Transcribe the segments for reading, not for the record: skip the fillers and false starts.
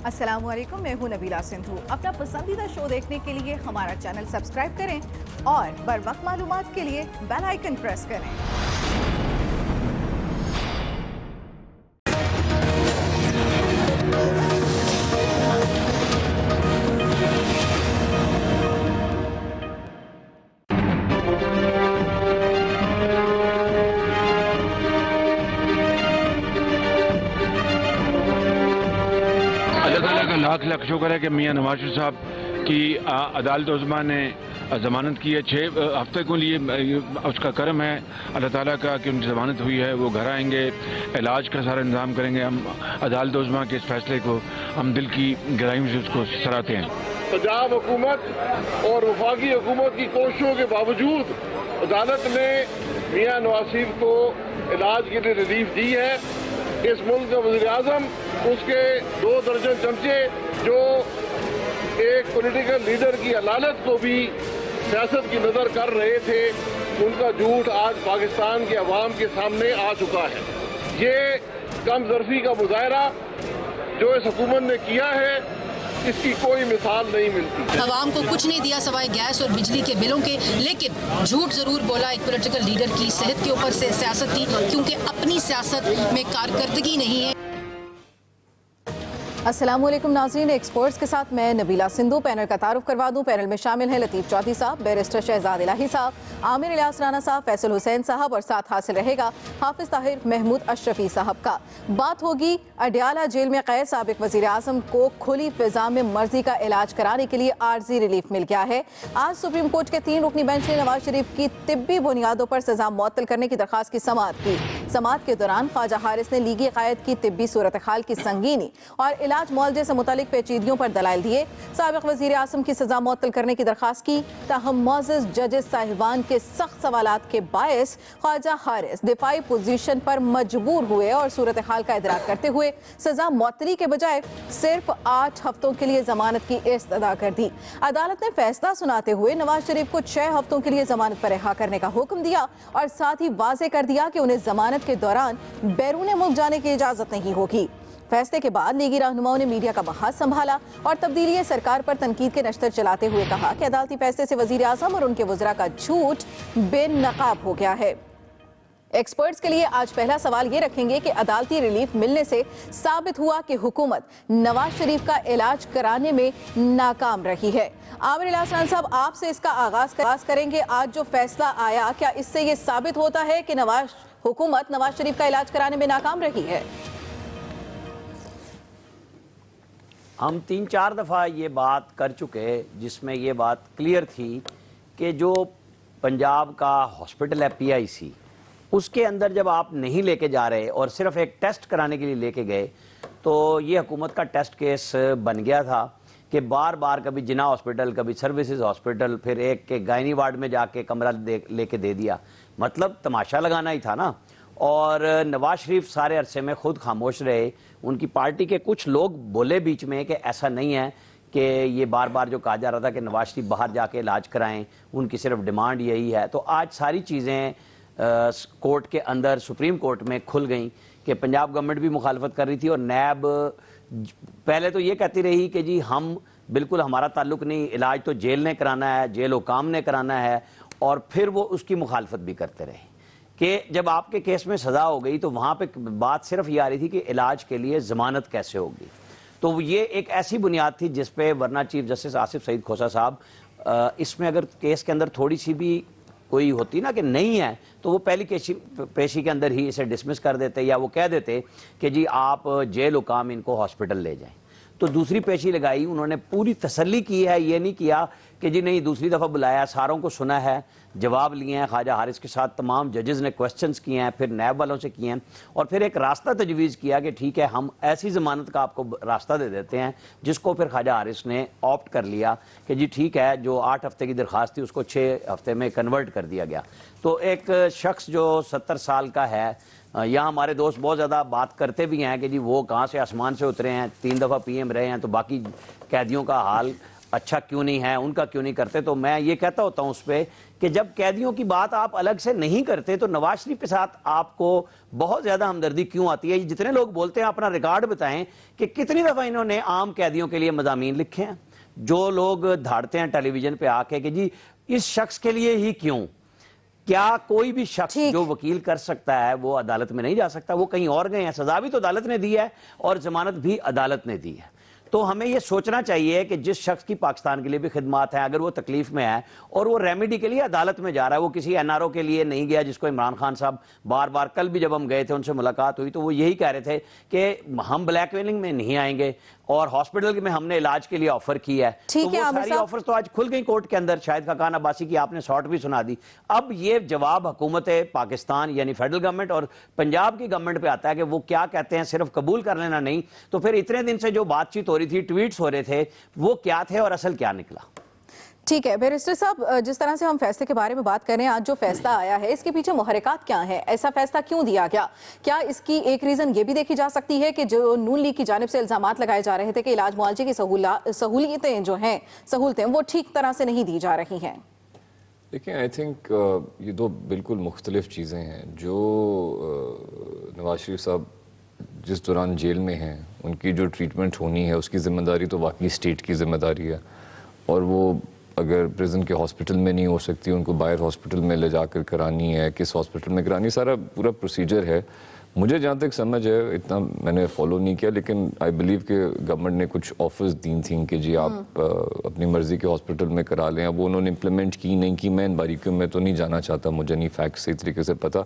अस्सलामुअलैकुम, मैं हूं नबीला सिंधु। अपना पसंदीदा शो देखने के लिए हमारा चैनल सब्सक्राइब करें और बर वक्त मालूमात के लिए बेल आइकन प्रेस करें। अल्लाह ताला का लाख लाख शुक्र है कि मियां नवाज शरीफ साहब की अदालत उज़्मा ने ज़मानत की है। 6 हफ्ते के लिए उसका करम है अल्लाह ताला का कि उनकी ज़मानत हुई है। वो घर आएंगे, इलाज का सारा इंतजाम करेंगे। हम अदालत उज़्मा के इस फैसले को हम दिल की गहराइयों से उसको सराहते हैं। पंजाब हुकूमत और वफाकी हुकूमत की कोशिशों के बावजूद अदालत ने मियां नवाज शरीफ को इलाज के लिए रिलीफ दी है। इस मुल्क का वज़ीर आज़म, उसके 2 दर्जन चमचे जो एक पॉलिटिकल लीडर की अदालत को भी सियासत की नज़र कर रहे थे, उनका झूठ आज पाकिस्तान के अवाम के सामने आ चुका है। ये कमजोरी का मुजाहरा जो इस हुकूमत ने किया है, इसकी कोई मिसाल नहीं मिलती। अवाम को कुछ नहीं दिया सवाए गैस और बिजली के बिलों के, लेकिन झूठ जरूर बोला एक पॉलिटिकल लीडर की सेहत के ऊपर से सियासत की, क्योंकि अपनी सियासत में कारकर्दगी नहीं है। अस्सलामुअलैकुम नाज़रीन, एक्सपर्ट्स के साथ मैं नबीला सिंधु। पैनल का तारुफ करवा दूं। पैनल में शामिल हैं लतीफ़ चौधरी साहब, बैरिस्टर शहजाद इलाही साहब, आमिर इलियास राना साहब, फैसल हुसैन साहब और साथ हासिल रहेगा हाफिज ताहिर महमूद अशरफी साहब का। बात होगी अडयाला जेल में कैद साबिक वज़ीर आज़म को खुली फिजा में मर्जी का इलाज कराने के लिए आर्जी रिलीफ मिल गया है। आज सुप्रीम कोर्ट के 3 रुकनी बेंच ने नवाज शरीफ की तिब्बी बुनियादों पर सजा मुअत्तल करने की दरख्वास्त की समाअत की। समाअत के दौरान ख्वाजा हारिस ने लीगी क़ायद की तिब्बी सूरत हाल की संगीनी और इलाज मुआवजे से मुतालिक पेचीदगियों पर दलाइल दिए। साबिक वज़ीर आज़म की सजा मुअत्तल करने की दरख्वास्त की, ताहम मोअज़्ज़ज़ जजेस साहिबान के सख्त सवालात के बायस ख्वाजा हारिस दिफाई पोजीशन पर मजबूर हुए और सूरत हाल का इदराक करते हुए सजा मुअत्तली के बजाय सिर्फ 8 हफ्तों के लिए जमानत की इस्तदा कर दी। अदालत ने फैसला सुनाते हुए नवाज शरीफ को 6 हफ्तों के लिए जमानत पर रिहा करने का हुक्म दिया और साथ ही वाज़े कर दिया कि उन्हें जमानत के दौरान बैरून मुल्क जाने की इजाजत नहीं होगी। फैसले के बाद लीगी रहनुमाओं ने मीडिया का बहास संभाला और तब्दीली सरकार पर तनकीद के नश्तर चलाते हुए कहा कि अदालती फैसले से वजीर आज़म और उनके वज़रा का झूठ बेनकाब हो गया है। एक्सपर्ट्स के लिए आज पहला सवाल ये रखेंगे कि अदालती रिलीफ मिलने से साबित हुआ कि हुकूमत नवाज शरीफ का इलाज कराने में नाकाम रही है। आमिर इलियास राना साहब, आपसे इसका आगाज करेंगे। आज जो फैसला आया, क्या इससे ये साबित होता है कि हुकूमत नवाज शरीफ का इलाज कराने में नाकाम रही है? हम 3-4 दफ़ा ये बात कर चुके जिसमें ये बात क्लियर थी कि जो पंजाब का हॉस्पिटल है PIC, उसके अंदर जब आप नहीं लेके जा रहे और सिर्फ एक टेस्ट कराने के लिए लेके गए, तो ये हुकूमत का टेस्ट केस बन गया था कि बार बार कभी जिना हॉस्पिटल, कभी सर्विसेज हॉस्पिटल, फिर एक के गायनी वार्ड में जाके कमरा लेके दे दिया। मतलब तमाशा लगाना ही था ना। और नवाज शरीफ सारे अरसे में खुद खामोश रहे। उनकी पार्टी के कुछ लोग बोले बीच में कि ऐसा नहीं है, कि ये बार बार जो कहा जा रहा था कि नवाज शरीफ बाहर जाके इलाज कराएं, उनकी सिर्फ डिमांड यही है। तो आज सारी चीज़ें कोर्ट के अंदर, सुप्रीम कोर्ट में खुल गई कि पंजाब गवर्नमेंट भी मुखालफत कर रही थी और नैब पहले तो ये कहती रही कि जी हम बिल्कुल, हमारा ताल्लुक नहीं, इलाज तो जेल ने कराना है, जेल हुकाम ने कराना है। और फिर वो उसकी मुखालफत भी करते रहे कि जब आपके केस में सज़ा हो गई तो वहाँ पे बात सिर्फ ये आ रही थी कि इलाज के लिए ज़मानत कैसे होगी। तो ये एक ऐसी बुनियाद थी जिस पे वरना चीफ जस्टिस आसिफ सईद खोसा साहब, इसमें अगर केस के अंदर थोड़ी सी भी कोई होती ना कि नहीं है, तो वो पहली पेशी के अंदर ही इसे डिसमिस कर देते या वो कह देते कि जी आप जेल हुकाम इनको हॉस्पिटल ले जाएं। तो दूसरी पेशी लगाई, उन्होंने पूरी तसल्ली की है, ये नहीं किया कि जी नहीं दूसरी दफ़ा बुलाया, सारों को सुना है, जवाब लिए हैं, ख्वाजा हारिस के साथ तमाम जजेस ने क्वेश्चंस किए हैं, फिर नैब वालों से किए हैं और फिर एक रास्ता तजवीज़ किया कि ठीक है हम ऐसी ज़मानत का आपको रास्ता दे देते हैं, जिसको फिर ख्वाजा हारिस ने ऑप्ट कर लिया कि जी ठीक है, जो 8 हफ्ते की दरख्वास्त थी उसको 6 हफ्ते में कन्वर्ट कर दिया गया। तो एक शख्स जो 70 साल का है, यहाँ हमारे दोस्त बहुत ज़्यादा बात करते भी हैं कि जी वो कहाँ से आसमान से उतरे हैं, 3 दफ़ा PM रहे हैं, तो बाकी कैदियों का हाल अच्छा क्यों नहीं है, उनका क्यों नहीं करते। तो मैं ये कहता होता हूँ उस पर कि जब कैदियों की बात आप अलग से नहीं करते तो नवाज शरीफ के साथ आपको बहुत ज्यादा हमदर्दी क्यों आती है। जितने लोग बोलते हैं अपना रिकॉर्ड बताएं कि कितनी दफा इन्होंने आम कैदियों के लिए मज़ामीन लिखे हैं। जो लोग धाड़ते हैं टेलीविजन पे आके कि जी इस शख्स के लिए ही क्यों, क्या कोई भी शख्स जो वकील कर सकता है वो अदालत में नहीं जा सकता? वो कहीं और गए हैं, सजा भी तो अदालत ने दी है और जमानत भी अदालत ने दी है। तो हमें यह सोचना चाहिए कि जिस शख्स की पाकिस्तान के लिए भी खिदमत है, अगर वो तकलीफ में है और वो रेमेडी के लिए अदालत में जा रहा है, वो किसी एनआरओ के लिए नहीं गया जिसको इमरान खान साहब बार बार, कल भी जब हम गए थे उनसे मुलाकात हुई तो वो यही कह रहे थे कि हम ब्लैकमेलिंग में नहीं आएंगे और हॉस्पिटल में हमने इलाज के लिए ऑफर किया है। तो वो सारी ऑफर्स तो आज खुल गई कोर्ट के अंदर। शाहिद खाकान अब्बासी की आपने शॉर्ट भी सुना दी। अब ये जवाब हुकूमत पाकिस्तान यानी फेडरल गवर्नमेंट और पंजाब की गवर्नमेंट पे आता है कि वो क्या कहते हैं, सिर्फ कबूल कर लेना नहीं। तो फिर इतने दिन से जो बातचीत हो रही थी, ट्वीट्स हो रहे थे, वो क्या थे और असल क्या निकला? ठीक है बैरिस्टर साहब, जिस तरह से हम फैसले के बारे में बात कर रहे हैं, आज जो फैसला आया है इसके पीछे मुहर्रिकात क्या है? ऐसा फैसला क्यों दिया गया? क्या इसकी एक रीजन ये भी देखी जा सकती है कि जो नून लीग की जानिब से इल्जामात लगाए जा रहे थे कि इलाज मुआवजे की सहूलियतें जो हैं, सहूलतें वो ठीक तरह से नहीं दी जा रही हैं? देखिए, आई थिंक ये दो बिल्कुल मुख्तलिफ चीज़ें हैं। जो नवाज शरीफ साहब जिस दौरान जेल में हैं, उनकी जो ट्रीटमेंट होनी है उसकी ज़िम्मेदारी तो वाकई स्टेट की ज़िम्मेदारी है, और वो अगर प्रिजन के हॉस्पिटल में नहीं हो सकती, उनको बाहर हॉस्पिटल में ले जाकर करानी है, किस हॉस्पिटल में करानी, सारा पूरा प्रोसीजर है। मुझे जहाँ तक समझ है, इतना मैंने फॉलो नहीं किया, लेकिन आई बिलीव कि गवर्नमेंट ने कुछ ऑफर्स दी थी कि जी आप अपनी मर्ज़ी के हॉस्पिटल में करा लें। अब वो उन्होंने इम्प्लीमेंट की नहीं की, मैं इन बारीकियों में तो नहीं जाना चाहता, मुझे नहीं फैक्ट सही तरीके से पता।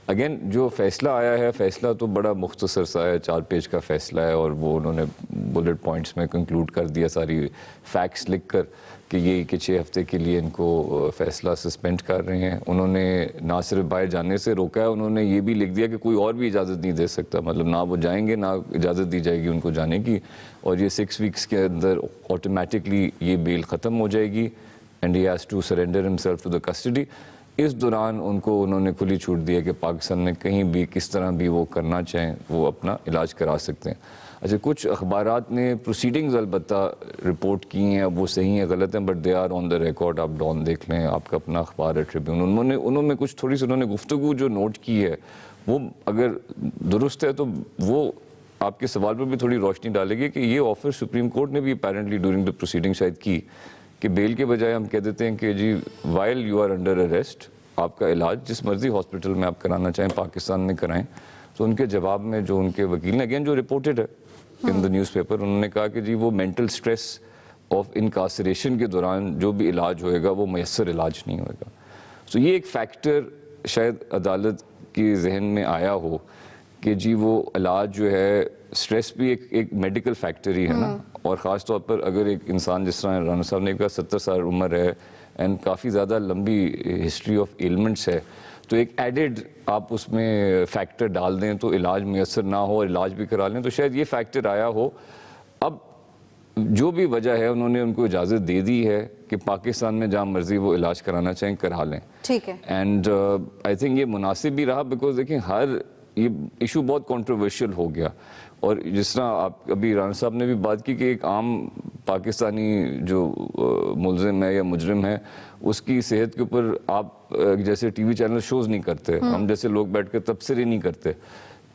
अगेन जो फैसला आया है, फैसला तो बड़ा मुख्तसर सा है, 4 पेज का फैसला है, और वो उन्होंने बुलेट पॉइंट्स में कंक्लूड कर दिया सारी फैक्ट्स लिख कर कि ये कि 6 हफ्ते के लिए इनको फैसला सस्पेंड कर रहे हैं। उन्होंने ना सिर्फ बाहर जाने से रोका है, उन्होंने ये भी लिख दिया कि कोई और भी इजाज़त नहीं दे सकता, मतलब ना वो जाएंगे ना इजाज़त दी जाएगी उनको जाने की, और ये 6 वीक्स के अंदर ऑटोमेटिकली ये बेल ख़त्म हो जाएगी and he has to surrender himself to the custody. इस दौरान उनको उन्होंने खुली छूट दी है कि पाकिस्तान में कहीं भी किस तरह भी वो करना चाहें वो अपना इलाज करा सकते हैं। अच्छा, कुछ अखबारात ने प्रोसीडिंग्स अलबत्ता रिपोर्ट की हैं, अब वो सही हैं गलत हैं, but they are on the record. आप डॉन देख लें, आपका अपना अखबार है ट्रिब्यून, उन्होंने कुछ थोड़ी सी उन्होंने गुफ्तगू जो नोट की है वो अगर दुरुस्त है तो वो आपके सवाल पर भी थोड़ी रोशनी डालेगी कि ये ऑफर सुप्रीम कोर्ट ने भी अपेरेंटली ड्यूरिंग द प्रोसीडिंग शायद की कि बेल के बजाय हम कह देते हैं कि जी while you are under arrest आपका इलाज जिस मर्जी हॉस्पिटल में आप कराना चाहें पाकिस्तान में कराएं। तो उनके जवाब में जो उनके वकील ने, अगेन जो रिपोर्टेड है इन द न्यूज़पेपर, उन्होंने कहा कि जी वो मेंटल स्ट्रेस ऑफ इनकासरेशन के दौरान जो भी इलाज होएगा वो मैसर इलाज नहीं होएगा। सो ये एक फैक्टर शायद अदालत की जहन में आया हो कि जी वो इलाज जो है, स्ट्रेस भी एक मेडिकल फैक्टर ही है ना, और ख़ास तौर पर अगर एक इंसान जिस तरह राना साहब ने कहा 70 साल उम्र है एंड काफ़ी ज़्यादा लंबी हिस्ट्री ऑफ एलिमेंट्स है, तो एक एडेड आप उसमें फैक्टर डाल दें तो इलाज मैसर ना हो और इलाज भी करा लें, तो शायद ये फैक्टर आया हो। अब जो भी वजह है उन्होंने उनको इजाज़त दे दी है कि पाकिस्तान में जहाँ मर्जी वो इलाज कराना चाहें करा लें। ठीक है, एंड आई थिंक ये मुनासिब भी रहा, बिकॉज देखिए हर ये इशू बहुत कंट्रोवर्शियल हो गया, और जिस तरह आप अभी राना साहब ने भी बात की कि एक आम पाकिस्तानी जो मुलजिम है या मुजरिम है उसकी सेहत के ऊपर आप जैसे टीवी चैनल शोज़ नहीं करते, हम जैसे लोग बैठ कर तबसरे नहीं करते,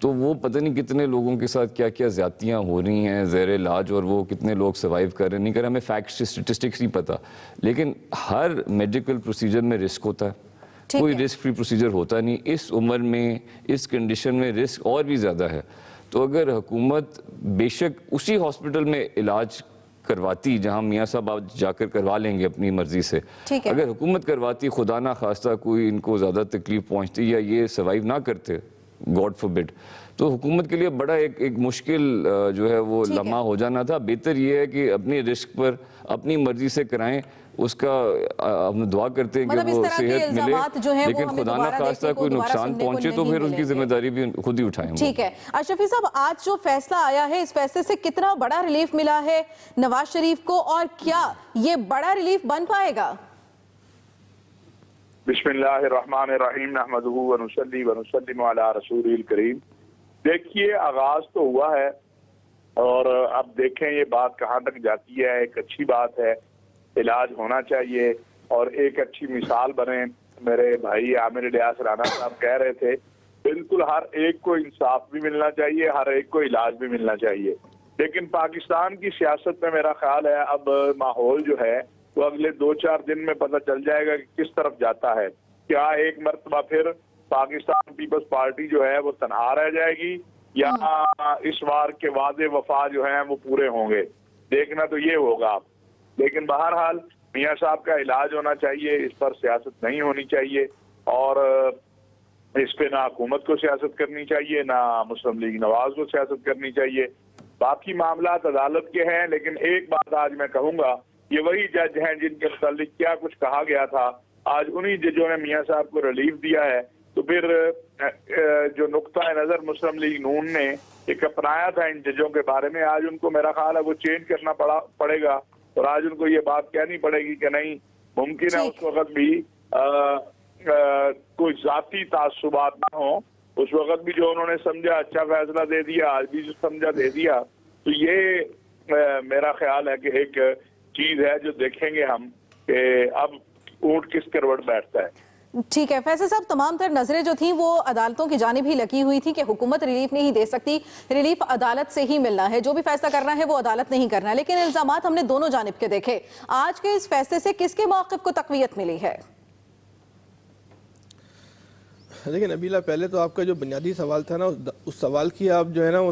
तो वो पता नहीं कितने लोगों के साथ क्या क्या ज़्यादतियाँ हो रही हैं ज़ेर इलाज, और वो कितने लोग सर्वाइव कर रहे हैं नहीं कर रहे, हमें फैक्ट्स स्टेटिस्टिक्स नहीं पता। लेकिन हर मेडिकल प्रोसीजर में रिस्क होता है, कोई रिस्क फ्री प्रोसीजर होता नहीं। इस उम्र में इस कंडीशन में रिस्क और भी ज़्यादा है। तो अगर हुकूमत बेशक उसी हॉस्पिटल में इलाज करवाती जहां मियाँ साहब आप जाकर करवा लेंगे अपनी मर्जी से, अगर हुकूमत करवाती, खुदा ना खास्ता कोई इनको ज़्यादा तकलीफ पहुंचती या ये सर्वाइव ना करते, गॉड फॉरबिड, तो हुकूमत के लिए बड़ा एक मुश्किल जो है वो लम्हा हो जाना था। बेहतर ये है कि अपनी रिस्क पर अपनी मर्जी से कराएं, उसका हम दुआ करते हैं कि वो सेहत मिले, लेकिन खुदा ना खास्ता कोई नुकसान पहुंचे तो फिर उसकी जिम्मेदारी भी खुद ही उठाएं। ठीक है अशरफी साहब, आज जो फैसला आया है इस फैसले से कितना बड़ा रिलीफ मिला है नवाज शरीफ को, और क्या ये बड़ा रिलीफ बन पाएगा? बिस्मिल्लाहिर्रहमानिर्रहीम, नहमदुहु व नुसल्ली व नुसल्लिमु अला रसूलिल करीम। देखिए, आगाज तो हुआ है और अब देखें ये बात कहाँ तक जाती है। एक अच्छी बात है इलाज होना चाहिए और एक अच्छी मिसाल बने। मेरे भाई आमिर इलियास राना साहब कह रहे थे, बिल्कुल हर एक को इंसाफ भी मिलना चाहिए, हर एक को इलाज भी मिलना चाहिए। लेकिन पाकिस्तान की सियासत में मेरा ख्याल है अब माहौल जो है वो अगले 2-4 दिन में पता चल जाएगा कि किस तरफ जाता है। क्या एक मरतबा फिर पाकिस्तान पीपल्स पार्टी जो है वो तनहा रह जाएगी या इस बार के वादे वफा जो हैं वो पूरे होंगे, देखना तो ये होगा। लेकिन बहरहाल मियाँ साहब का इलाज होना चाहिए, इस पर सियासत नहीं होनी चाहिए और इस पे ना हुकूमत को सियासत करनी चाहिए, ना मुस्लिम लीग नवाज को सियासत करनी चाहिए। बाकी मामला अदालत के हैं, लेकिन एक बात आज मैं कहूँगा, ये वही जज हैं जिनके मुतालिक क्या कुछ कहा गया था, आज उन्हीं जजों ने मियाँ साहब को रिलीफ दिया है। तो फिर जो नुक्ता नज़र मुस्लिम लीग नून ने एक अपनाया था इन जजों के बारे में, आज उनको मेरा ख्याल है वो चेंज करना पड़ेगा और आज उनको ये बात कहनी पड़ेगी कि नहीं, मुमकिन है उस वक्त भी कोई जाती तासुबात ना हो, उस वक्त भी जो उन्होंने समझा अच्छा फैसला दे दिया, आज भी जो समझा दे दिया। तो ये मेरा ख्याल है कि एक चीज है जो देखेंगे हम कि अब ऊंट किस करवट बैठता है। ठीक है फैसल साहब, तमाम तर नजरें जो थी वो अदालतों की जानिब ही लगी हुई थी कि हुकूमत रिलीफ नहीं दे सकती, रिलीफ अदालत से ही मिलना है, जो भी फैसला करना है वो अदालत नहीं करना। लेकिन इल्जामात हमने दोनों जानिब के देखे, आज के इस फैसले से किसके मौक़िफ़ को तक़वियत मिली है? देखिए नबीला, पहले तो आपका जो बुनियादी सवाल था ना, उस सवाल की आप जो है ना वो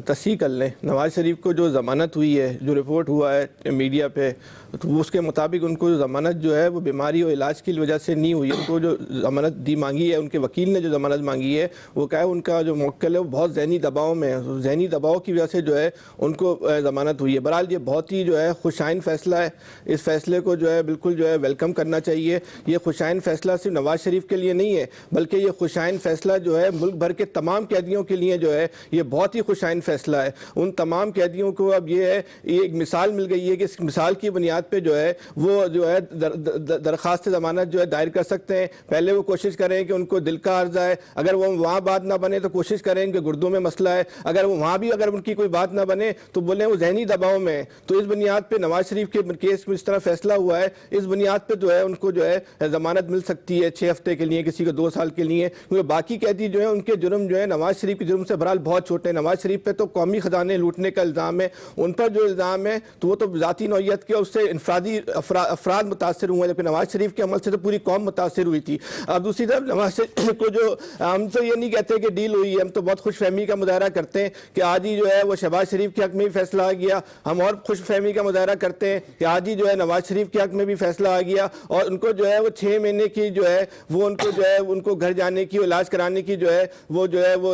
तस्हीह कर लें। नवाज शरीफ को जो ज़मानत हुई है, जो रिपोर्ट हुआ है मीडिया पे, तो उसके मुताबिक उनको जो ज़मानत जो है वो बीमारी और इलाज की वजह से नहीं हुई। उनको जो ज़मानत दी मांगी है, उनके वकील ने जो ज़मानत मांगी है, वो क्या है, उनका जो मुवक्किल है वो बहुत जहनी दबाव में है, जहनी दबाव की वजह से जो है उनको ज़मानत हुई है। बहरहाल ये बहुत ही जो है खुशाइन फ़ैसला है, इस फैसले को जो है बिल्कुल जो है वेलकम करना चाहिए। ये खुशाइन फ़ैसला सिर्फ नवाज शरीफ के लिए नहीं है, बल्कि ये खुशाइन फ़ैसला जो है मुल्क भर के तमाम कैदियों के लिए जो है ये बहुत ही खुशाइन फ़ैसला है। उन तमाम कैदियों को अब ये है, ये एक मिसाल मिल गई है कि इस मिसाल की बुनियाद पे जो है वो जो है दरख्वास्त ज़मानत जो है दायर कर सकते हैं। पहले वो कोशिश करें कि उनको दिल का अर्जा है, अगर वो वहाँ बात ना बने तो कोशिश करें कि गुर्दों में मसला है, अगर वो वहाँ भी अगर उनकी कोई बात ना बने तो बोलें वो जहनी दबाव में है। तो इस बुनियाद पर नवाज शरीफ के केस में इस तरह फैसला हुआ है, इस बुनियाद पर जो है उनको जो है ज़मानत मिल सकती है 6 हफ्ते के लिए, किसी को 2 साल के लिए, क्योंकि बाकी कैदी जो है उनके जुर्म जो है नवाज शरीफ के जुर्म से बहरहाल बहुत छोटे हैं। नवाज शरीफ पे तो कौमी खजाने लूटने का इल्ज़ाम है, उन पर जो इल्ज़ाम है तो वो तो ज़ाती नौइयत के, उससे इनफरादी अफराद मुतासर हुए, जबकि नवाज शरीफ के अमल से तो पूरी कौम मुतासर हुई थी। अब दूसरी तरफ नवाज शरीफ को जो, हम तो ये नहीं कहते कि डील हुई है, हम तो बहुत खुशफहमी का मुजाहरा करते हैं कि आज ही जो है वो शहबाज शरीफ के हक में भी फैसला आ गया। हम और खुशफहमी का मुजाहरा करते हैं कि आज ही जो है नवाज शरीफ के हक में भी फैसला आ गया और उनको जो है वो 6 महीने की जो है वो उनको जो है उनको घर जाने की, इलाज कराने की जो है वो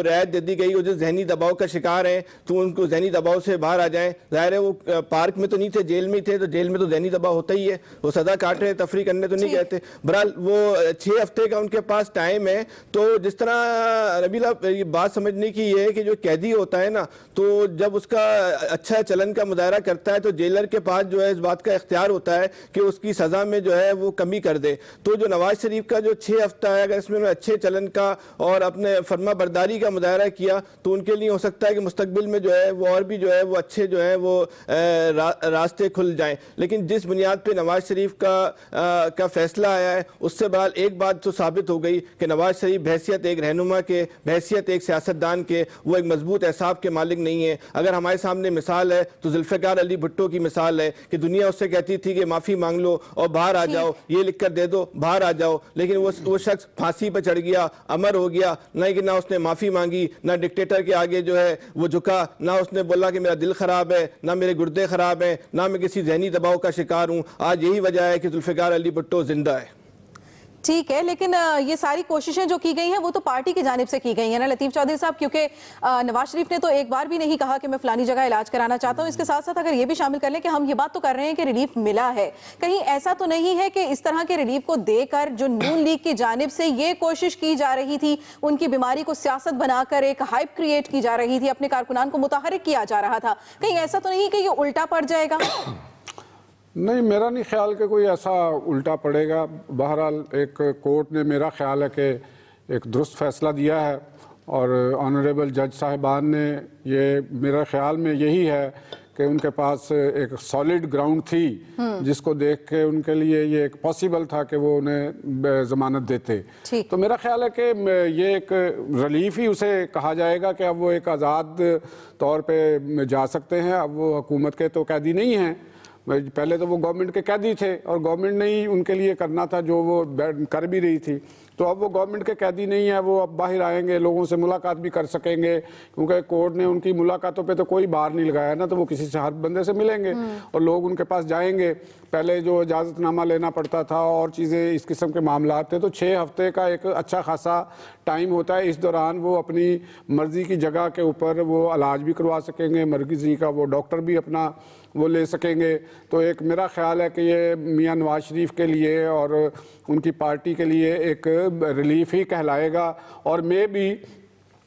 रियायत दे दी गई। वो जो जहनी दबाव का शिकार हैं तो उनको जहनी दबाव से बाहर आ जाएं। जाहिर है वो पार्क में तो नहीं थे, जेल में ही थे, तो जेल में तो जहनी दबाव होता ही है, वो सजा काट रहे, तफरी करने तो नहीं कहते। बहरहाल वो 6 हफ्ते का उनके पास टाइम है। तो जिस तरह नबीला ये बात समझने की ये है कि जो कैदी होता है ना, तो जब उसका अच्छा चलन का मुजाहरा करता है तो जेलर के पास जो है इस बात का इख्तियार होता है कि उसकी सज़ा में जो है वो कमी कर दे। तो जो नवाज शरीफ का जो 6 हफ्ता है, अगर इसमें अच्छे चलन का और अपने फरमा बरदारी का मुजाहरा किया तो उनके लिए हो सकता है कि मुस्तकबिल में जो है वो और भी जो है वो अच्छे जो है वो रास्ते खुल जाएं। लेकिन जिस बुनियाद पे नवाज शरीफ का फैसला आया है, उससे बहरहाल एक बात तो साबित हो गई कि नवाज शरीफ बहैसियत एक रहनुमा के, बहैसियत एक सियासतदान के, वो एक मजबूत एहसाब के मालिक नहीं है। अगर हमारे सामने मिसाल है तो जुल्फ़िकार अली भुट्टो की मिसाल है कि दुनिया उससे कहती थी कि माफ़ी मांग लो और बाहर आ जाओ, ये लिख कर दे दो, बाहर आ जाओ, लेकिन वो शख्स फांसी पर चढ़ गया, अमर हो गया, नहीं कि ना उसने माफ़ी मांगी, ना डिक्टेटर के आगे जो है वो झुका, ना उसने बोला कि मेरा दिल ख़राब है, ना मेरे गुर्दे ख़राब हैं, ना मैं किसी जहनी दबाव का शिकार हूँ। आज यही वजह है कि जुल्फ़िकार अली भुट्टो जिंदा है। ठीक है, लेकिन ये सारी कोशिशें जो की गई हैं वो तो पार्टी की जानिब से की गई हैं ना लतीफ़ चौधरी साहब, क्योंकि नवाज शरीफ ने तो एक बार भी नहीं कहा कि मैं फलानी जगह इलाज कराना चाहता हूं। इसके साथ साथ अगर ये भी शामिल कर लें कि हम ये बात तो कर रहे हैं कि रिलीफ मिला है, कहीं ऐसा तो नहीं है कि इस तरह के रिलीफ को देकर जो नून लीग की जानिब से ये कोशिश की जा रही थी, उनकी बीमारी को सियासत बनाकर एक हाइप क्रिएट की जा रही थी, अपने कारकुनान को मुतहरिक किया जा रहा था, कहीं ऐसा तो नहीं कि ये उल्टा पड़ जाएगा? नहीं, मेरा नहीं ख्याल कि कोई ऐसा उल्टा पड़ेगा। बहरहाल एक कोर्ट ने मेरा ख्याल है कि एक दुरुस्त फ़ैसला दिया है और ऑनरेबल जज साहिबान ने, ये मेरा ख्याल में यही है कि उनके पास एक सॉलिड ग्राउंड थी जिसको देख के उनके लिए ये एक पॉसिबल था कि वो उन्हें जमानत देते। तो मेरा ख्याल है कि ये एक रिलीफ ही उसे कहा जाएगा कि अब वो एक आज़ाद तौर पे जा सकते हैं। अब वो हुकूमत के तो कैदी नहीं हैं, पहले तो वो गवर्नमेंट के कैदी थे और गवर्नमेंट ने ही उनके लिए करना था जो वो कर भी रही थी। तो अब वो गवर्नमेंट के कैदी नहीं है, वो अब बाहर आएंगे, लोगों से मुलाकात भी कर सकेंगे, क्योंकि कोर्ट ने उनकी मुलाकातों पे तो कोई बार नहीं लगाया ना, तो वो किसी से हर बंदे से मिलेंगे और लोग उनके पास जाएंगे। पहले जो इजाज़तनामा लेना पड़ता था और चीज़ें इस किस्म के मामला थे, तो 6 हफ्ते का एक अच्छा खासा टाइम होता है। इस दौरान वो अपनी मर्ज़ी की जगह के ऊपर वो इलाज भी करवा सकेंगे, मर्ज़ी का वो डॉक्टर भी अपना वो ले सकेंगे। तो एक मेरा ख्याल है कि ये मियां नवाज शरीफ के लिए और उनकी पार्टी के लिए एक रिलीफ ही कहलाएगा। और मैं भी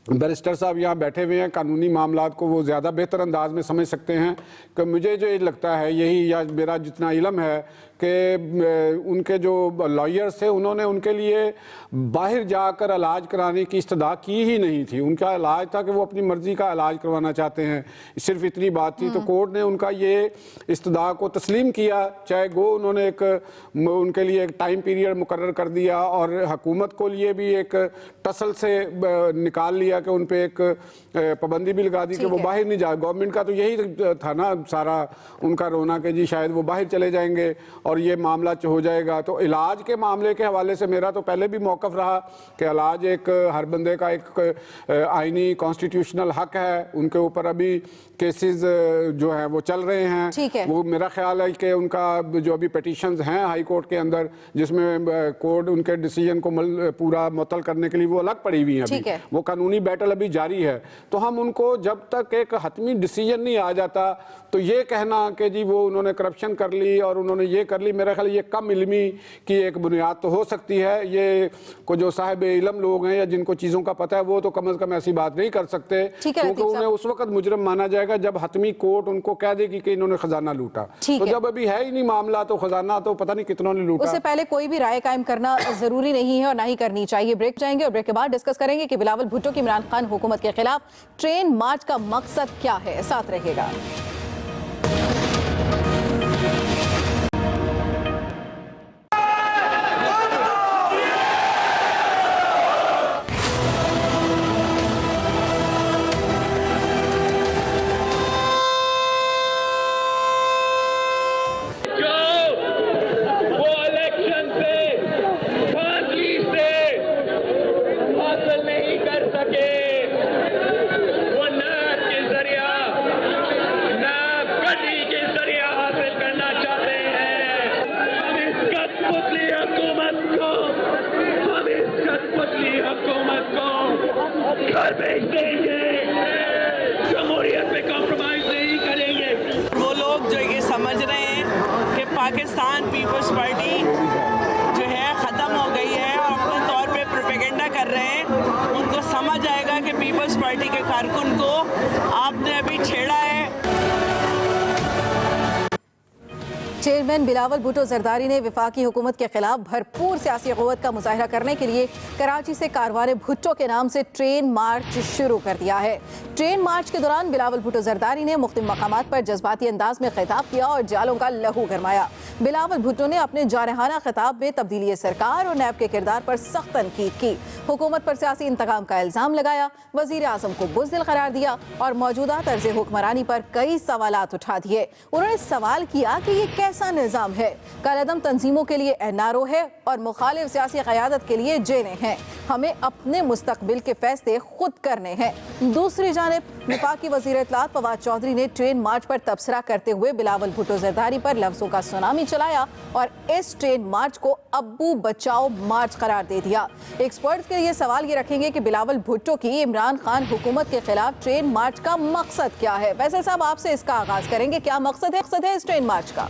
बैरिस्टर साहब यहाँ बैठे हुए हैं, कानूनी मामलात को वो ज़्यादा बेहतर अंदाज में समझ सकते हैं कि मुझे जो लगता है यही, या मेरा जितना इल्म है कि उनके जो लॉयर्स थे उन्होंने उनके लिए बाहर जाकर इलाज कराने की इस्तदा की ही नहीं थी। उनका इलाज था कि वो अपनी मर्ज़ी का इलाज करवाना चाहते हैं, सिर्फ इतनी बात थी। तो कोर्ट ने उनका ये इस्तदा को तस्लीम किया, चाहे गो उन्होंने एक उनके लिए एक टाइम पीरियड मुकर्रर कर दिया और हुकूमत को लिए भी एक टसल से निकाल लिया कि उन पर एक पाबंदी भी लगा दी कि वो बाहर नहीं जा। गवर्नमेंट का तो यही था ना सारा उनका रोना कि जी शायद वो बाहर चले जाएंगे और ये मामला हो जाएगा। तो इलाज के मामले के हवाले से मेरा तो पहले भी मौक़िफ़ रहा कि इलाज एक हर बंदे का एक आइनी कॉन्स्टिट्यूशनल हक है। उनके ऊपर अभी केसेस जो है वो चल रहे हैं, वो मेरा ख्याल है कि उनका जो अभी पिटीशंस हैं हाई कोर्ट के अंदर, जिसमें कोर्ट उनके डिसीजन को पूरा मुअत्तल करने के लिए वो अलग पड़ी हुई हैं अभी, वो कानूनी बैटल अभी जारी है। तो हम उनको जब तक एक हतमी डिसीजन नहीं आ जाता तो ये कहना कि जी वो उन्होंने करप्शन कर ली और उन्होंने ये कर ली, मेरा ख्याल ये कम इल्मी की एक बुनियाद तो हो सकती है। ये को जो साहिब इल्म लोग हैं या जिनको चीज़ों का पता है वो तो कम अज़ कम ऐसी बात नहीं कर सकते, क्योंकि उन्हें उस वक्त मुजरम माना जाएगा जब हतमी कोर्ट उनको कह देगी कि इन्होंने खजाना लूटा। तो जब अभी है ही नहीं मामला तो खजाना तो पता नहीं कितनों ने लूटा। उससे पहले कोई भी राय कायम करना जरूरी नहीं है और ना ही करनी चाहिए। ब्रेक जाएंगे और ब्रेक के बाद डिस्कस करेंगे कि बिलावल भुट्टो की इमरान खान हुकूमत के खिलाफ ट्रेन मार्च का मकसद क्या है। साथ रहेगा। वो लोग जो ये समझ रहे हैं कि पाकिस्तान पीपल्स पार्टी जो है ख़त्म हो गई है और अपने तौर पे प्रोपेगेंडा कर रहे हैं, उनको समझ आएगा कि पीपल्स पार्टी के कारकुन को आपने अभी छेड़ा है। चेयरमैन बिलावल भुट्टो जरदारी ने वफाकी हुकूमत के खिलाफ भरपूर सियासी क़ुव्वत का मुजाहिरा करने के लिए कराची से कारवाने भुट्टो के नाम से ट्रेन मार्च शुरू कर दिया है। ट्रेन मार्च के दौरान बिलावल भुट्टो जरदारी ने मुख्तलिफ मकामात पर जज्बाती अंदाज में खिताब किया और जालों का लहू गरमाया। बिलावल भुट्टो ने अपने जारहाना खिताब में तब्दीली सरकार और नैब के किरदार पर सख्त तनकीद की, हुकूमत पर सियासी इंतकाम का इल्ज़ाम लगाया, वज़ीर आज़म को बुज़दिल करार दिया और मौजूदा तर्ज हुक्मरानी पर कई सवालात उठा दिए। उन्होंने सवाल किया कि ये कैसा निज़ाम है, कालेदम तंजीमों के लिए एनआरओ है और मुखालिफ सियासी क़यादत के लिए जेलें हैं। हमें अपने मुस्तकबिल के फैसले खुद करने हैं। दूसरी जानिब वफाकी वज़ीर इत्तलात फवाद चौधरी ने ट्रेन मार्च पर तबसरा करते हुए बिलावल भुट्टो जरदारी पर लफ्ज़ों का सुनामी चलाया और इस ट्रेन मार्च को अब्बू बचाओ मार्च करार दे दिया। एक्सपर्ट्स के लिए सवाल ये रखेंगे कि बिलावल भुट्टो की इमरान खान हुकूमत के खिलाफ ट्रेन मार्च का मकसद क्या है। वैसे साहब आपसे इसका आगाज करेंगे, क्या मकसद है इस ट्रेन मार्च का?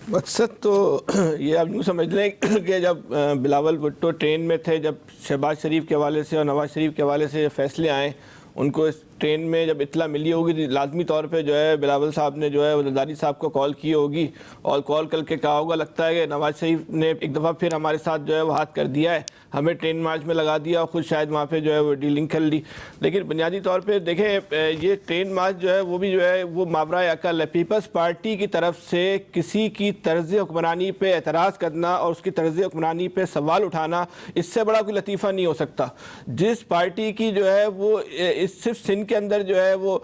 मकसद तो ये आप यूँ समझ लें कि जब बिलावल भुट्टो ट्रेन में थे, जब शहबाज शरीफ के हवाले से और नवाज शरीफ के हवाले से फैसले आए, उनको ट्रेन में जब इतला मिली होगी लाजमी तौर पे जो है बिलावल साहब ने जो है जरदारी साहब को कॉल की होगी और कॉल करके कहा होगा, लगता है कि नवाज शरीफ ने एक दफ़ा फिर हमारे साथ जो है वो हाथ कर दिया है, हमें ट्रेन मार्च में लगा दिया और खुद शायद वहाँ पे जो है वो डीलिंग कर ली। लेकिन बुनियादी तौर पे देखें, ये ट्रेन मार्च जो है वो भी जो है वो मावराए अकल है। पीपल्स पार्टी की तरफ से किसी की तर्ज हुक्मरानी पे एतराज़ करना और उसकी तर्ज हुक्मरानी पे सवाल उठाना, इससे बड़ा कोई लतीफ़ा नहीं हो सकता। जिस पार्टी की जो है वो सिर्फ सिंध के अंदर जो है वो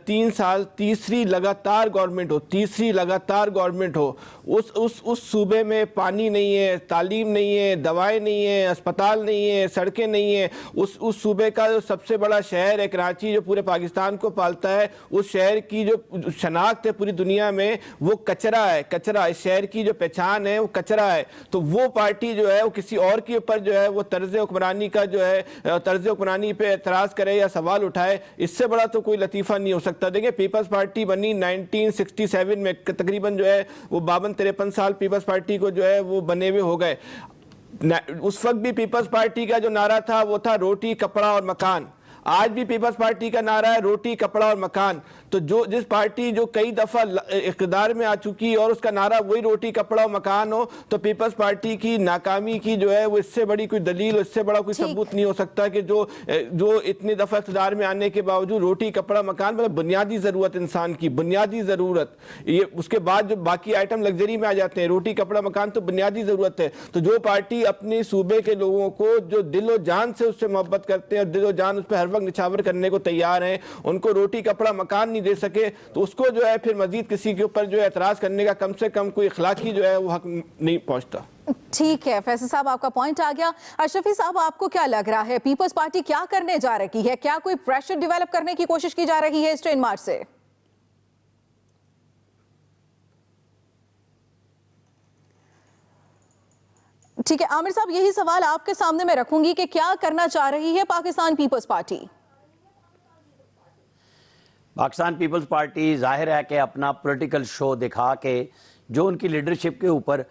3 साल तीसरी लगातार गवर्नमेंट हो, उस सूबे में पानी नहीं है, तालीम नहीं है, दवाएं नहीं है, अस्पताल नहीं है, सड़कें नहीं है, उस सूबे का जो सबसे बड़ा शहर है कराची जो पूरे पाकिस्तान को पालता है, उस शहर की जो शनाख्त है पूरी दुनिया में वो कचरा है। इस शहर की जो पहचान है वो कचरा है। तो वो पार्टी जो है वो किसी और के ऊपर जो है वो तर्ज हुक्मरानी का जो है तर्ज हुक्मरानी पे एतराज़ करे या सवाल उठाए, इससे बड़ा तो कोई लतीफ़ा नहीं हो सकता। देखिए, पीपल्स पार्टी बनी 1967 में, तकरीबन जो है वो 52-53 साल पीपल्स पार्टी को जो है वो बने हुए हो गए। उस वक्त भी पीपल्स पार्टी का जो नारा था वो था रोटी कपड़ा और मकान। आज भी पीपल्स पार्टी का नारा है रोटी कपड़ा और मकान। तो जिस पार्टी जो कई दफ़ा इक़्तिदार में आ चुकी और उसका नारा वही रोटी कपड़ा और मकान हो, तो पीपल्स पार्टी की नाकामी की जो है वो इससे बड़ी कोई दलील, इससे बड़ा कोई सबूत नहीं हो सकता कि जो इतनी दफ़ा इक़्तिदार में आने के बावजूद रोटी कपड़ा मकान, मतलब बुनियादी ज़रूरत, इंसान की बुनियादी ज़रूरत, ये उसके बाद जो बाकी आइटम लग्जरी में आ जाते हैं, रोटी कपड़ा मकान तो बुनियादी ज़रूरत है। तो जो पार्टी अपने सूबे के लोगों को जो दिलो जान से उससे मोहब्बत करते हैं और दिलो जान उस पर हर वक्त निछावर करने को तैयार हैं, उनको रोटी कपड़ा मकान दे सके तो उसको जो है फिर मजीद किसी के ऊपर जो है एतराज़ करने का कम से कम कोई इखलाकी जो है वो हक नहीं पहुंचता। ठीक है फैसल साहब, आपका पॉइंट आ गया। अशरफी साहब, आपको क्या लग रहा है पीपल्स पार्टी क्या करने जा रही है? क्या कोई प्रेशर डेवलप करने की कोशिश की जा रही है इस ट्रेन मार्च से? ठीक है आमिर साहब, यही सवाल आपके सामने मैं रखूंगी कि क्या करना चाह रही है पाकिस्तान पीपल्स पार्टी? पाकिस्तान पीपल्स पार्टी जाहिर है कि अपना पॉलिटिकल शो दिखा के जो उनकी लीडरशिप के ऊपर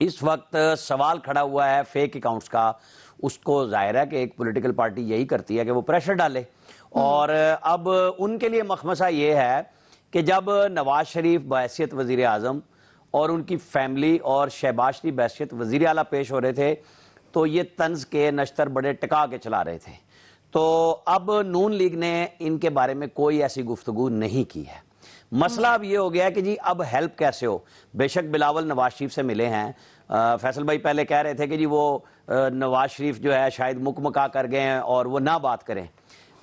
इस वक्त सवाल खड़ा हुआ है फेक अकाउंट्स का, उसको जाहिर है कि एक पॉलिटिकल पार्टी यही करती है कि वो प्रेशर डाले। और अब उनके लिए मखमसा ये है कि जब नवाज शरीफ बहैसियत वज़ीर आज़म और उनकी फैमिली और शहबाज शरीफ बहैसियत वज़ीर आला पेश हो रहे थे, तो ये तंज के नश्तर बड़े टिका के चला रहे थे। तो अब नून लीग ने इनके बारे में कोई ऐसी गुफ्तगू नहीं की है। मसला अब ये हो गया कि जी अब हेल्प कैसे हो। बेशक बिलावल नवाज शरीफ से मिले हैं, फैसल भाई पहले कह रहे थे कि जी वो नवाज शरीफ जो है शायद मुकमका कर गए हैं और वो ना बात करें।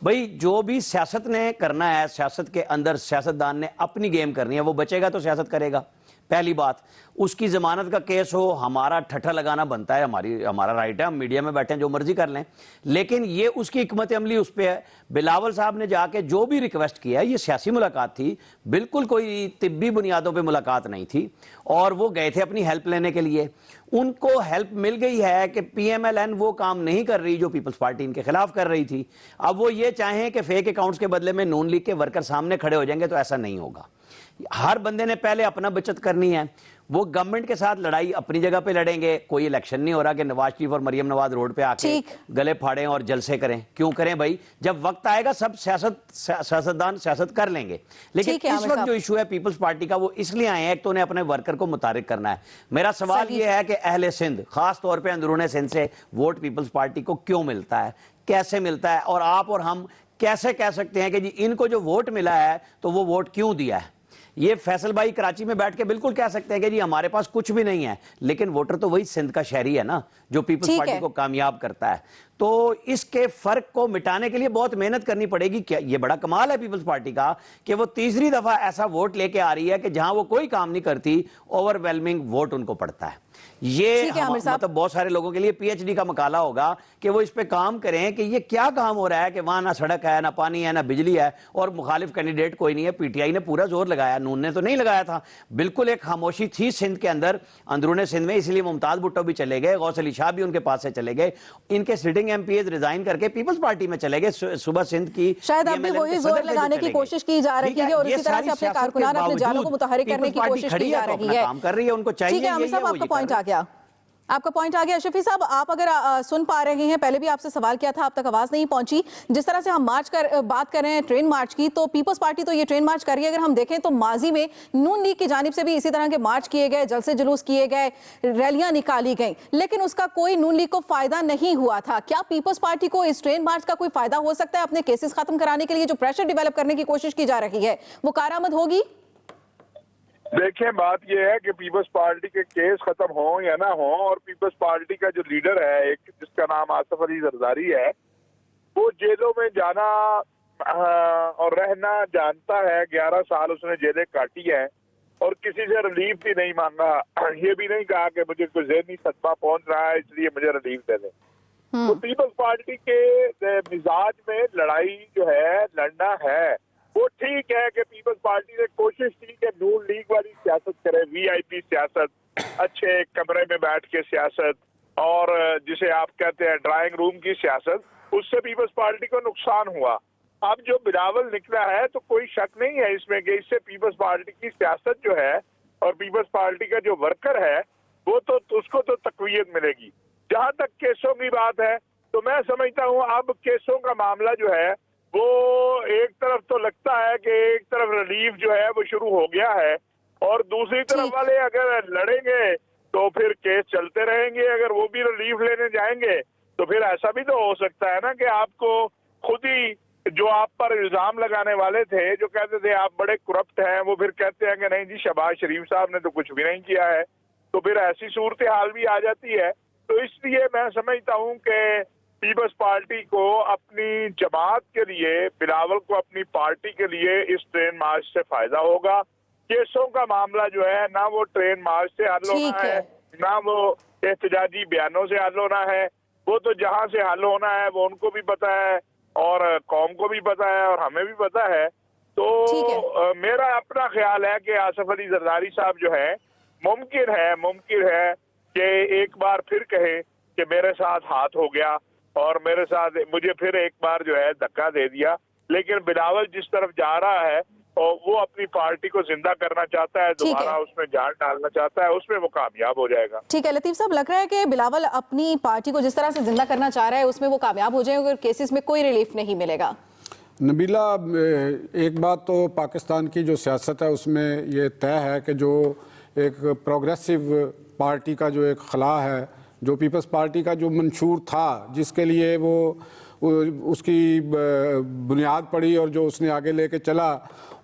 भाई जो भी सियासत ने करना है, सियासत के अंदर सियासतदान ने अपनी गेम करनी है, वो बचेगा तो सियासत करेगा। पहली बात, उसकी जमानत का केस हो, हमारा ठट्ठा लगाना बनता है, हमारा राइट है, हम मीडिया में बैठे हैं जो मर्जी कर लें, लेकिन ये उसकी हिकमत अमली उस पर है। बिलावल साहब ने जाके जो भी रिक्वेस्ट किया है, ये सियासी मुलाकात थी, बिल्कुल कोई तिब्बी बुनियादों पे मुलाकात नहीं थी, और वो गए थे अपनी हेल्प लेने के लिए। उनको हेल्प मिल गई है कि PMLN वो काम नहीं कर रही जो पीपल्स पार्टी इनके खिलाफ कर रही थी। अब वो ये चाहें कि फेक अकाउंट्स के बदले में नून लीग के वर्कर सामने खड़े हो जाएंगे, तो ऐसा नहीं होगा। हर बंदे ने पहले अपना बचत करनी है। वो गवर्नमेंट के साथ लड़ाई अपनी जगह पे लड़ेंगे। कोई इलेक्शन नहीं हो रहा कि नवाज शरीफ और मरियम नवाज रोड पे आके गले फाड़ें और जलसे करें। क्यों करें भाई, जब वक्त आएगा सब सियासतदान सियासत कर लेंगे। लेकिन इस वक्त जो इशू है पीपल्स पार्टी का, वो इसलिए आए हैं कि उन्हें अपने वर्कर को मुतारिक करना है। मेरा सवाल ये है कि अहले सिंध, खास तौर पर अंदरूनी सिंध से वोट पीपल्स पार्टी को क्यों मिलता है, कैसे मिलता है, और आप और हम कैसे कह सकते हैं कि जी इनको जो वोट मिला है तो वो वोट क्यों दिया है? ये फैसल भाई कराची में बैठ के बिल्कुल कह सकते हैं कि जी हमारे पास कुछ भी नहीं है, लेकिन वोटर तो वही सिंध का शहरी है ना जो पीपल्स पार्टी को कामयाब करता है। तो इसके फर्क को मिटाने के लिए बहुत मेहनत करनी पड़ेगी। क्या ये बड़ा कमाल है पीपल्स पार्टी का कि वो तीसरी दफा ऐसा वोट लेके आ रही है कि जहां वो कोई काम नहीं करती, ओवरवेलमिंग वोट उनको पड़ता है। ये मतलब बहुत सारे लोगों के लिए PhD का मकाला होगा कि वो इस पे काम करें कि ये क्या काम हो रहा है कि वहां ना सड़क है, ना पानी है, ना बिजली है, और मुखालिफ कैंडिडेट कोई नहीं है। PTI ने पूरा जोर लगाया, नून ने तो नहीं लगाया था। बिल्कुल एक खामोशी थी सिंध के अंदर, अंदरूनी सिंध में, इसलिए मुमताज भुट्टो भी चले गए, गौस अली शाह भी उनके पास से चले गए, इनके सिटिंग MPs रिजाइन करके पीपल्स पार्टी में चले गए। सुबह सिंध की शायद अब भी वही जोर लगाने की कोशिश की जा रही है और इसी तरह से अपने कारकुनान, अपने जालों को मुतहरिक करने की कोशिश की जा रही है। काम कर रही है, उनको चाहिए। ठीक है आमिर साहब, आपका पॉइंट आ गया। आपका पॉइंट आ गया। शफी साहब, आप अगर सुन पा रहे हैं, पहले भी आपसे सवाल किया था, आप तक आवाज नहीं पहुंची। जिस तरह से हम बात कर रहे हैं ट्रेन मार्च की, तो पीपल्स पार्टी तो ये ट्रेन मार्च कर रही है। अगर हम देखें तो माजी में नून लीग की जानिब से भी इसी तरह के मार्च किए गए, जलसे जुलूस किए गए, रैलियां निकाली गई, लेकिन उसका कोई नून लीग को फायदा नहीं हुआ था। क्या पीपल्स पार्टी को इस ट्रेन मार्च का कोई फायदा हो सकता है? अपने केसेस खत्म कराने के लिए जो प्रेशर डेवलप करने की कोशिश की जा रही है, वो कारआमद होगी? देखें, बात यह है कि पीपल्स पार्टी के केस खत्म हो या ना हो, और पीपल्स पार्टी का जो लीडर है एक, जिसका नाम आसिफ अली जरदारी है, वो जेलों में जाना और रहना जानता है। 11 साल उसने जेलें काटी है और किसी से रिलीफ भी नहीं मांगा। ये भी नहीं कहा कि मुझे कोई ज़हनी सदमा पहुंच रहा है इसलिए मुझे रिलीफ दे दें। तो पीपल्स पार्टी के मिजाज में लड़ाई जो है, लड़ना है, वो ठीक है कि पीपल्स पार्टी ने कोशिश की कि नून लीग वाली सियासत करे, वीआईपी सियासत, अच्छे कमरे में बैठ के सियासत, और जिसे आप कहते हैं ड्राइंग रूम की सियासत, उससे पीपल्स पार्टी को नुकसान हुआ। अब जो बिलावल निकला है तो कोई शक नहीं है इसमें कि इससे पीपल्स पार्टी की सियासत जो है और पीपल्स पार्टी का जो वर्कर है वो तो उसको तो तकवीयत मिलेगी। जहां तक केसों की बात है तो मैं समझता हूं अब केसों का मामला जो है वो एक तरफ तो लगता है कि एक तरफ रिलीफ जो है वो शुरू हो गया है, और दूसरी तरफ वाले अगर लड़ेंगे तो फिर केस चलते रहेंगे। अगर वो भी रिलीफ लेने जाएंगे तो फिर ऐसा भी तो हो सकता है ना कि आपको खुद ही जो आप पर इल्जाम लगाने वाले थे, जो कहते थे आप बड़े करप्ट हैं, वो फिर कहते हैं कि नहीं जी शहबाज शरीफ साहब ने तो कुछ भी नहीं किया है। तो फिर ऐसी सूरत हाल भी आ जाती है। तो इसलिए मैं समझता हूं कि पीपल्स पार्टी को अपनी जमात के लिए, बिलावल को अपनी पार्टी के लिए इस ट्रेन मार्च से फायदा होगा। केसों का मामला जो है ना वो ट्रेन मार्च से हल होना है, ना वो एहतजाजी बयानों से हल होना है। वो तो जहां से हल होना है वो उनको भी पता है और कौम को भी पता है और हमें भी पता है। तो मेरा अपना ख्याल है कि आसिफ अली जरदारी साहब जो है मुमकिन है कि एक बार फिर कहे कि मेरे साथ हाथ हो गया और मेरे साथ मुझे फिर एक बार जो है धक्का दे दिया। लेकिन बिलावल जिस तरफ जा रहा है और वो अपनी पार्टी को जिंदा करना चाहता है, दोबारा उसमें जान डालना चाहता है, उसमें वो कामयाब हो जाएगा। ठीक है लतीफ साहब, लग रहा है कि बिलावल अपनी पार्टी को जिस तरह से जिंदा करना चाह रहा है उसमें वो कामयाब हो जाएगा और केसेस में कोई रिलीफ नहीं मिलेगा। नबीला, एक बात तो पाकिस्तान की जो सियासत है उसमें ये तय है कि जो एक प्रोग्रेसिव पार्टी का जो एक खला है, जो पीपल्स पार्टी का जो मंशूर था, जिसके लिए वो उसकी बुनियाद पड़ी और जो उसने आगे लेके चला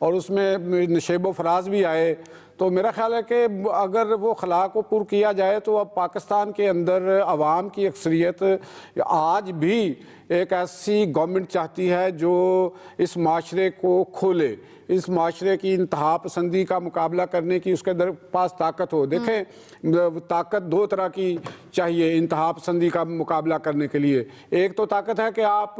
और उसमें नशेबो फराज भी आए, तो मेरा ख्याल है कि अगर वो खला को पुर किया जाए तो अब पाकिस्तान के अंदर अवाम की अक्सरियत आज भी एक ऐसी गवर्नमेंट चाहती है जो इस माशरे को खोले, इस माशरे की इंतहा पसंदी का मुकाबला करने की उसके पास ताकत हो। देखें, ताकत दो तरह की चाहिए इंतहा पसंदी का मुकाबला करने के लिए। एक तो ताकत है कि आप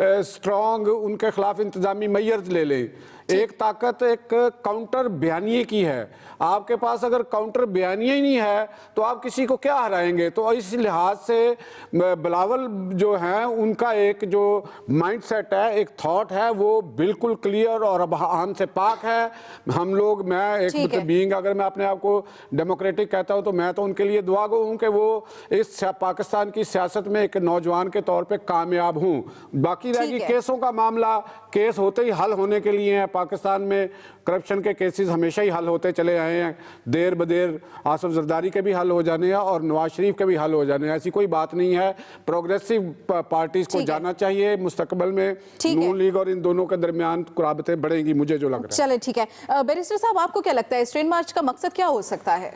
स्ट्रॉन्ग उनके खिलाफ इंतजामी मैयर्स ले लें। एक ताकत एक काउंटर बयानिए की है। आपके पास अगर काउंटर बयानिए ही नहीं है तो आप किसी को क्या हराएंगे। तो इस लिहाज से बिलावल जो हैं उनका एक जो माइंड सेट है, एक थॉट है, वो बिल्कुल क्लियर और अबहान से पाक है। हम लोग, मैं एक बीइंग अगर मैं अपने आप को डेमोक्रेटिक कहता हूं तो मैं तो उनके लिए दुआ गो हूं कि वो इस पाकिस्तान की सियासत में एक नौजवान के तौर पे कामयाब हूं। बाकी रहेगी केसों का मामला, केस होते ही हल होने के लिए हैं। पाकिस्तान में करप्शन के केसेस हमेशा ही हल होते चले आए हैं। देर बदेर आसिफ जरदारी के भी हल हो जाने हैं और नवाज शरीफ के भी हल हो जाने हैं, ऐसी कोई बात नहीं है। प्रोग्रेसिव पार्टीज को जाना चाहिए। मुस्तकबिल में नून लीग और इन दोनों के दरमियान कुराबतें बढ़ेंगी, मुझे जो लग रहा है। चले ठीक है। बैरिस्टर साहब, आपको क्या लगता है इस ट्रेन मार्च का मकसद क्या हो सकता है?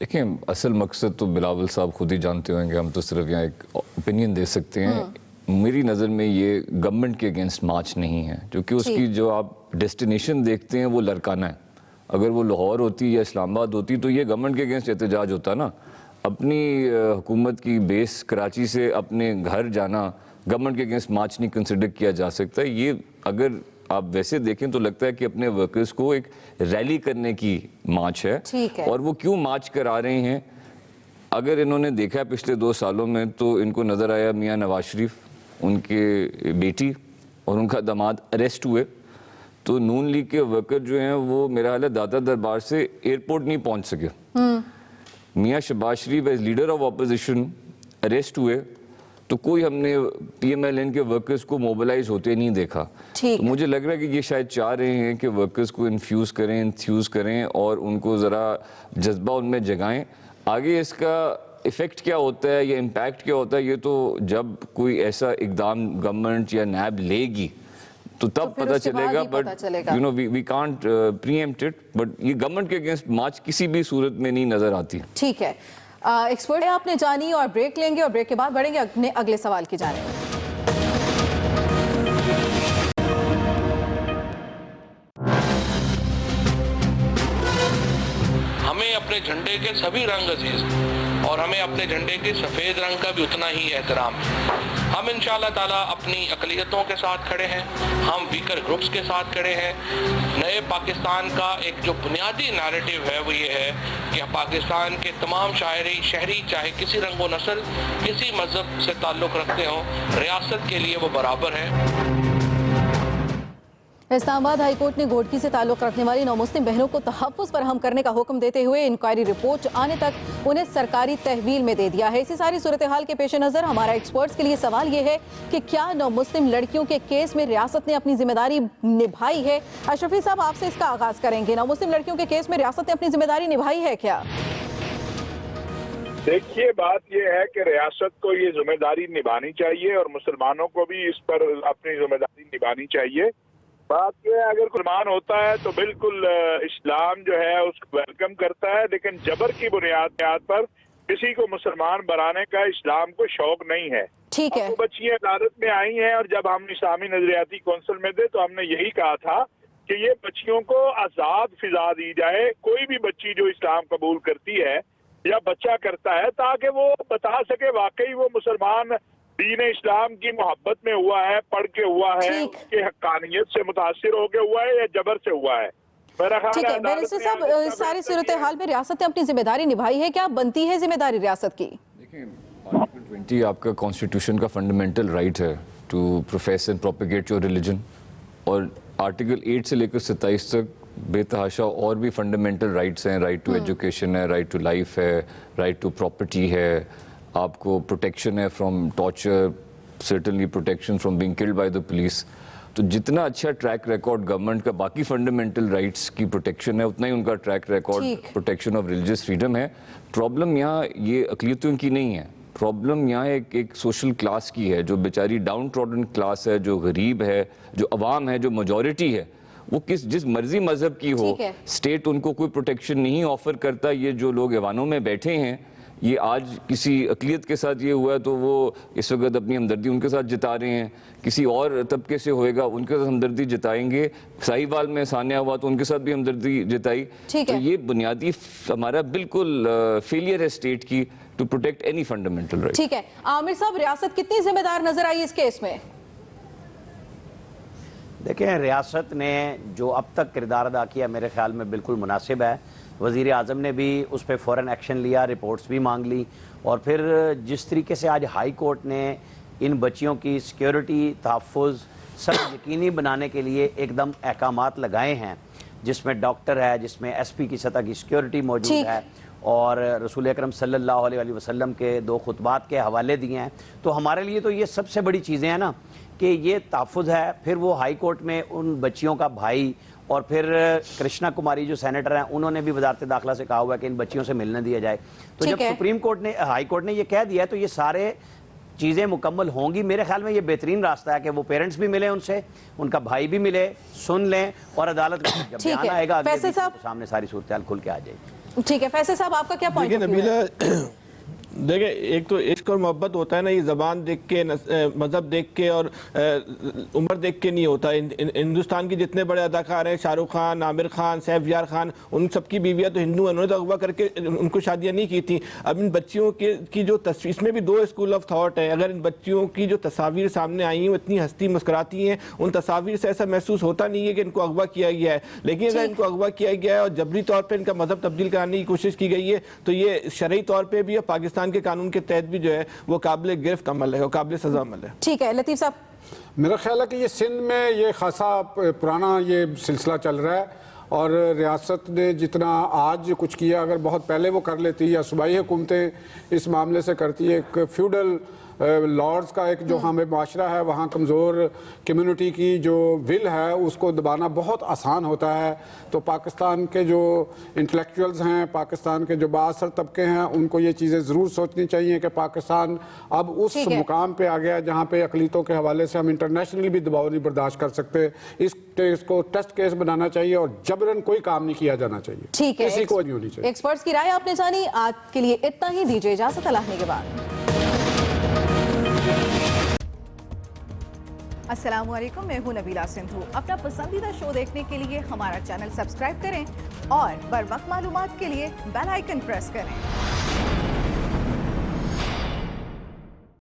देखिए, असल मकसद तो बिलावल साहब खुद ही जानते होंगे, हम तो सिर्फ यहाँ एक ओपिनियन दे सकते हैं। मेरी नज़र में ये गवर्नमेंट के अगेंस्ट मार्च नहीं है, क्योंकि उसकी जो आप डेस्टिनेशन देखते हैं वो लड़काना है। अगर वो लाहौर होती या इस्लामाबाद होती तो ये गवर्नमेंट के अगेंस्ट एहतजाज होता ना। अपनी हुकूमत की बेस कराची से अपने घर जाना गवर्नमेंट के अगेंस्ट मार्च नहीं कंसिडर किया जा सकता। ये अगर आप वैसे देखें तो लगता है कि अपने वर्कर्स को एक रैली करने की मार्च है। और वो क्यों मार्च करा रहे हैं, अगर इन्होंने देखा पिछले 2 सालों में तो इनको नज़र आया मियाँ नवाज शरीफ, उनके बेटी और उनका दामाद अरेस्ट हुए, तो नून लीग के वर्कर जो हैं वो मेरा हाल है दादा दरबार से एयरपोर्ट नहीं पहुंच सके। Mian Shahbaz Sharif as leader of opposition arrest हुए तो कोई हमने PMLN के वर्कर्स को मोबिलाइज होते नहीं देखा। तो मुझे लग रहा है कि ये शायद चाह रहे हैं कि वर्कर्स को इन्फ्यूज़ करें और उनको ज़रा जज्बा उनमें जगाएं। आगे इसका इफ़ेक्ट क्या होता है या इम्पैक्ट क्या होता है, ये तो जब कोई ऐसा इकदाम गवर्नमेंट या नैब लेगी तो तब पता चलेगा। But you know we can't preempt it, but ये गवर्नमेंट के अगेंस्ट मार्च किसी भी सूरत में नहीं नजर आती। ठीक है, एक्सपर्ट आपने जानी और ब्रेक लेंगे और ब्रेक के बाद बढ़ेंगे अपने अगले सवाल की जानिब। हमें अपने झंडे के सभी रंग अजीज और हमें अपने झंडे के सफेद रंग का भी उतना ही एहतराम है। हम इंशाअल्लाह ताला अपनी अक़लियतों के साथ खड़े हैं, हम वीकर ग्रुप्स के साथ खड़े हैं। नए पाकिस्तान का एक जो बुनियादी नैरेटिव है वो ये है कि पाकिस्तान के तमाम शहरी चाहे किसी रंग व नस्ल किसी मजहब से ताल्लुक़ रखते हों, रियासत के लिए वो बराबर है। इस्लामाबाद हाईकोर्ट ने घोटकी से ताल्लुक़ रखने वाली नौ-मुस्लिम बहनों को तहफ़्फ़ुज़ फराहम करने का हुक्म देते हुए इंक्वायरी रिपोर्ट आने तक उन्हें सरकारी तहवील में दे दिया है। इसी सारी सूरत हाल के पेश नज़र हमारा एक्सपर्ट्स के लिए सवाल ये है कि क्या नौ-मुस्लिम लड़कियों के केस में रियासत ने अपनी जिम्मेदारी निभाई है? अशरफी साहब, आपसे इसका आगाज़ करेंगे। नौ-मुस्लिम लड़कियों के केस में रियासत ने अपनी जिम्मेदारी निभाई है क्या? देखिए, बात यह है कि रियासत को ये जिम्मेदारी निभानी चाहिए और मुसलमानों को भी इस पर अपनी जिम्मेदारी निभानी चाहिए। बात यह है, अगर कुर्बान होता है तो बिल्कुल इस्लाम जो है उसको वेलकम करता है, लेकिन जबर की बुनियाद पर किसी को मुसलमान बनाने का इस्लाम को शौक नहीं है। ठीक है, वो बच्चियां अदालत में आई हैं और जब हम इस्लामी नजरियाती कौंसिल में थे तो हमने यही कहा था कि ये बच्चियों को आजाद फिजा दी जाए, कोई भी बच्ची जो इस्लाम कबूल करती है या बच्चा करता है, ताकि वो बता सके वाकई वो मुसलमान दीन इस्लाम की मोहब्बत में हुआ है, पढ़ के हुआ है, उसके हक्कानियत से मुतासिर होके हुआ है या जबर से हुआ है। ठीक है बैरिस्टर साहब, सारी सूरत हाल में रियासत ने अपनी जिम्मेदारी निभाई है, क्या बनती है जिम्मेदारी रियासत की? देखिए, आर्टिकल 20 आपका कॉन्स्टिट्यूशन का फंडामेंटल राइट है to profess and propagate your religion, और आर्टिकल 8 से लेकर 27 तक बेतहाशा और भी फंडामेंटल राइट्स हैं। राइट टू एजुकेशन है, राइट टू लाइफ है, राइट टू प्रॉपर्टी है, आपको प्रोटेक्शन है from torture, certainly protection from being killed by the police. तो जितना अच्छा ट्रैक रिकॉर्ड गवर्नमेंट का बाकी फंडामेंटल राइट्स की प्रोटेक्शन है, उतना ही उनका track record protection of religious freedom है। प्रॉब्लम यहाँ ये अक़लियतों की नहीं है, प्रॉब्लम यहाँ एक सोशल क्लास की है, जो बेचारी डाउन ट्रॉडन क्लास है, जो गरीब है, जो अवाम है, जो मेजॉरिटी है, वो जिस मर्जी मजहब की हो, स्टेट उनको कोई प्रोटेक्शन नहीं ऑफर करता। ये जो लोग ऐवानों में बैठे हैं, ये आज किसी अक़लियत के साथ ये हुआ है तो वो इस वक्त अपनी हमदर्दी उनके साथ जता रहे हैं, किसी और तबके से होएगा उनके साथ हमदर्दी जताएंगे। साहिवाल में सानिया हुआ तो उनके साथ भी हमदर्दी जताई। तो ये बुनियादी हमारा बिल्कुल फेलियर है स्टेट की to protect any fundamental right. ठीक है, आमिर साहब, रियासत कितनी जिम्मेदार नजर आई इस केस में? देखें, रियासत ने जो अब तक किरदार अदा किया मेरे ख्याल में बिल्कुल मुनासिब है। वज़ीर आज़म ने भी उस पर फ़ौरन एक्शन लिया, रिपोर्ट्स भी मांग ली, और फिर जिस तरीके से आज हाई कोर्ट ने इन बच्चियों की सिक्योरिटी, तहफ़्फ़ुज़ सब यकीनी बनाने के लिए एकदम अहकामात लगाए हैं, जिसमें डॉक्टर है, जिसमें SP की सतह की सिक्योरिटी मौजूद है, और रसूल अकरम सल्लल्लाहु अलैहि वसल्लम के 2 खुतबात के हवाले दिए हैं। तो हमारे लिए तो ये सबसे बड़ी चीज़ें हैं ना कि ये तहफ़्फ़ुज़ है। फिर वो हाई कोर्ट में उन बच्चियों का भाई और फिर कृष्णा कुमारी जो सेनेटर हैं, उन्होंने भी वजारत दाखिला से कहा हुआ है कि इन बच्चियों से मिलने दिया जाए। तो जब सुप्रीम कोर्ट ने, हाई कोर्ट ने ये कह दिया है, तो ये सारे चीज़ें मुकम्मल होंगी। मेरे ख्याल में ये बेहतरीन रास्ता है कि वो पेरेंट्स भी मिले उनसे, उनका भाई भी मिले, सुन लें, और अदालत में जब बयान आएगा तो सामने सारी सूरत हाल खुल के आ जाएगी। ठीक है, फैसल साहब, आपका क्या पॉइंट ऑफ व्यू है? देखिए, एक तो इश्क और मोहब्बत होता है ना, ये ज़बान देख के, मज़हब देख के और उम्र देख के नहीं होता। हिंदुस्तान के जितने बड़े अदाकार हैं, शाहरुख खान, आमिर खान, सैफ यार खान, उन सबकी बीवियाँ तो हिंदू हैं, उन्होंने तो अगवा करके उनको शादियाँ नहीं की थी। अब इन बच्चियों की जो तस्वीर, इसमें भी 2 स्कूल ऑफ थाट है। अगर इन बच्चियों की जो तस्वीर सामने आई हैं वो इतनी हंसती मुस्कुराती हैं, उन तस्वीर से ऐसा महसूस होता नहीं है कि इनको अगवा किया गया है। लेकिन अगर इनको अगवा किया गया है और जबरी तौर पर इनका मज़हब तब्दील कराने की कोशिश की गई है, तो ये शरई तौर पर भी और पाकिस्तान के कानून के तहत भी जो है वो काबिल गिरफ्त अमल है, वो काबिल सजा अमल है। ठीक है, लतीफ साहब। मेरा ख्याल है कि ये सिंध में ये खासा पुराना ये सिलसिला चल रहा है, और रियासत ने जितना आज कुछ किया, अगर बहुत पहले वो कर लेती या सूबाई हुकूमतें इस मामले से करती, एक फ्यूडल लॉर्ड्स का एक जो हमें माशरा है, वहाँ कमज़ोर कम्युनिटी की जो विल है उसको दबाना बहुत आसान होता है। तो पाकिस्तान के जो इंटेलेक्चुअल्स हैं, पाकिस्तान के जो बाअसर तबके हैं, उनको ये चीज़ें ज़रूर सोचनी चाहिए कि पाकिस्तान अब उस मुकाम पे आ गया जहाँ पे अकलीतों के हवाले से हम इंटरनेशनली भी दबाव नहीं बर्दाश्त कर सकते। इस केस को टेस्ट केस बनाना चाहिए और जबरन कोई काम नहीं किया जाना चाहिए। ठीक है, किसी को नहीं होनी चाहिए। एक्सपर्ट्स की राय आपने जानी। आज के लिए इतना ही, दीजिए इजाजत, अल्लाह के बाद। अस्सलामुअलैकुम, मैं हूं नबीला सिंधु। अपना पसंदीदा शो देखने के लिए हमारा चैनल सब्सक्राइब करें और बर वक्त मालूमात के लिए बेल आइकन प्रेस करें।